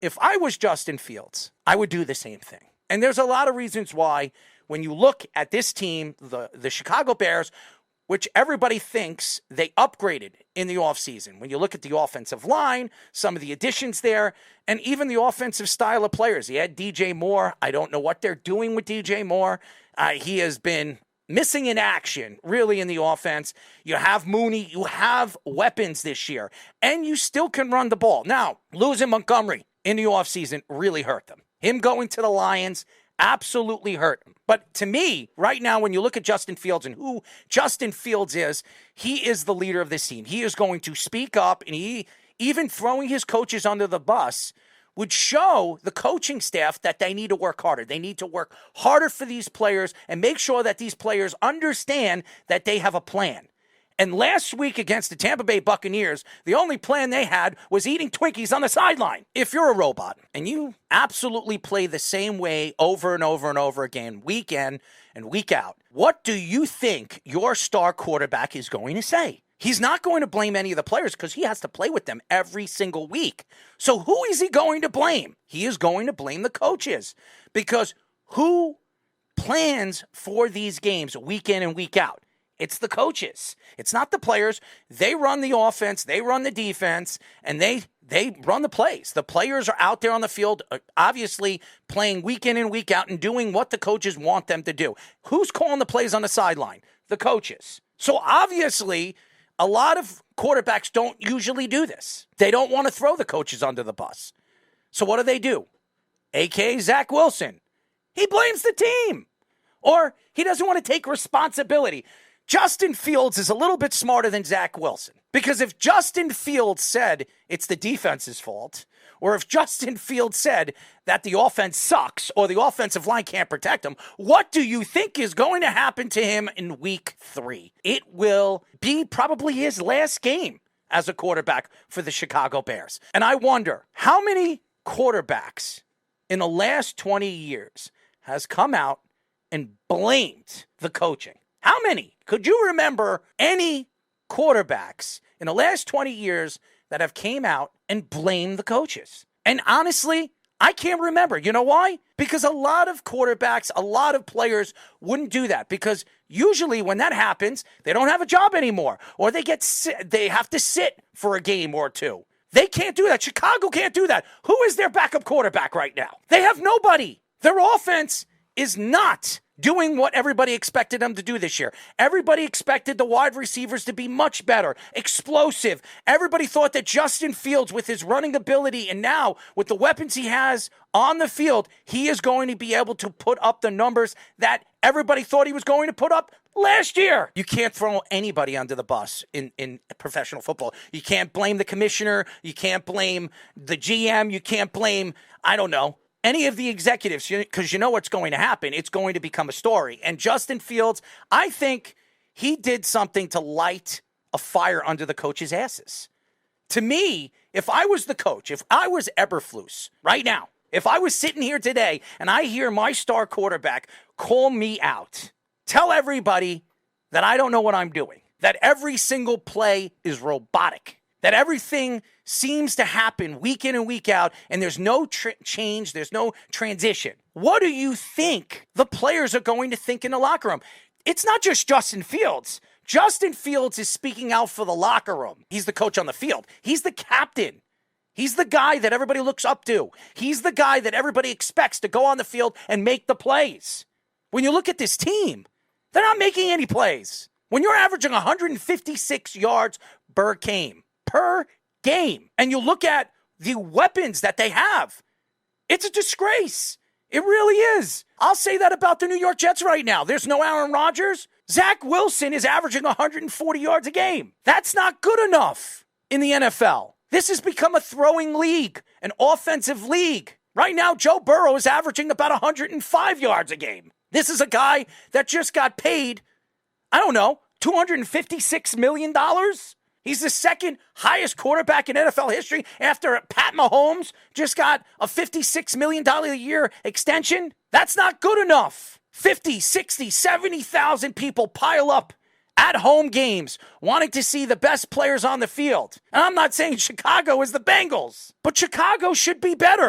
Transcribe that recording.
if I was Justin Fields, I would do the same thing. And there's a lot of reasons why when you look at this team, the Chicago Bears, which everybody thinks they upgraded in the offseason. When you look at the offensive line, some of the additions there, and even the offensive style of players. He had DJ Moore. I don't know what they're doing with DJ Moore. He has been missing in action, really, in the offense. You have Mooney. You have weapons this year, and you still can run the ball. Now, losing Montgomery in the offseason really hurt them. Him going to the Lions absolutely hurt him. But to me, right now, when you look at Justin Fields and who Justin Fields is, he is the leader of this team. He is going to speak up, and he, even throwing his coaches under the bus, would show the coaching staff that they need to work harder. They need to work harder for these players and make sure that these players understand that they have a plan. And last week against the Tampa Bay Buccaneers, the only plan they had was eating Twinkies on the sideline. If you're a robot and you absolutely play the same way over and over and over again, week in and week out, what do you think your star quarterback is going to say? He's not going to blame any of the players because he has to play with them every single week. So who is he going to blame? He is going to blame the coaches, because who plans for these games week in and week out? It's the coaches. It's not the players. They run the offense, they run the defense, and they run the plays. The players are out there on the field, obviously playing week in and week out and doing what the coaches want them to do. Who's calling the plays on the sideline? The coaches. So obviously, a lot of quarterbacks don't usually do this. They don't want to throw the coaches under the bus. So what do? A.K.A. Zach Wilson. He blames the team. Or he doesn't want to take responsibility. Justin Fields is a little bit smarter than Zach Wilson. Because if Justin Fields said it's the defense's fault, or if Justin Fields said that the offense sucks or the offensive line can't protect him, what do you think is going to happen to him in week 3? It will be probably his last game as a quarterback for the Chicago Bears. And I wonder, how many quarterbacks in the last 20 years has come out and blamed the coaching? How many? Could you remember any quarterbacks in the last 20 years that have came out and blamed the coaches? And honestly, I can't remember. You know why? Because a lot of quarterbacks, a lot of players wouldn't do that, because usually when that happens, they don't have a job anymore, or they have to sit for a game or two. They can't do that. Chicago can't do that. Who is their backup quarterback right now? They have nobody. Their offense is not doing what everybody expected them to do this year. Everybody expected the wide receivers to be much better, explosive. Everybody thought that Justin Fields, with his running ability and now with the weapons he has on the field, he is going to be able to put up the numbers that everybody thought he was going to put up last year. You can't throw anybody under the bus in professional football. You can't blame the commissioner. You can't blame the GM. You can't blame, I don't know, any of the executives, because you know what's going to happen. It's going to become a story. And Justin Fields, I think he did something to light a fire under the coaches' asses. To me, if I was the coach, if I was Eberflus right now, if I was sitting here today and I hear my star quarterback call me out, tell everybody that I don't know what I'm doing, that every single play is robotic, that everything seems to happen week in and week out, and there's no change, there's no transition. What do you think the players are going to think in the locker room? It's not just Justin Fields. Justin Fields is speaking out for the locker room. He's the coach on the field. He's the captain. He's the guy that everybody looks up to. He's the guy that everybody expects to go on the field and make the plays. When you look at this team, they're not making any plays. When you're averaging 156 yards per game, and you look at the weapons that they have, it's a disgrace. It really is. I'll say that about the New York Jets right now. There's no Aaron Rodgers. Zach Wilson is averaging 140 yards a game. That's not good enough in the NFL. This has become a throwing league, an offensive league. Right now, Joe Burrow is averaging about 105 yards a game. This is a guy that just got paid, I don't know, $256 million? He's the second highest quarterback in NFL history after Pat Mahomes just got a $56 million a year extension. That's not good enough. 50, 60, 70,000 people pile up at home games, wanting to see the best players on the field. And I'm not saying Chicago is the Bengals, but Chicago should be better.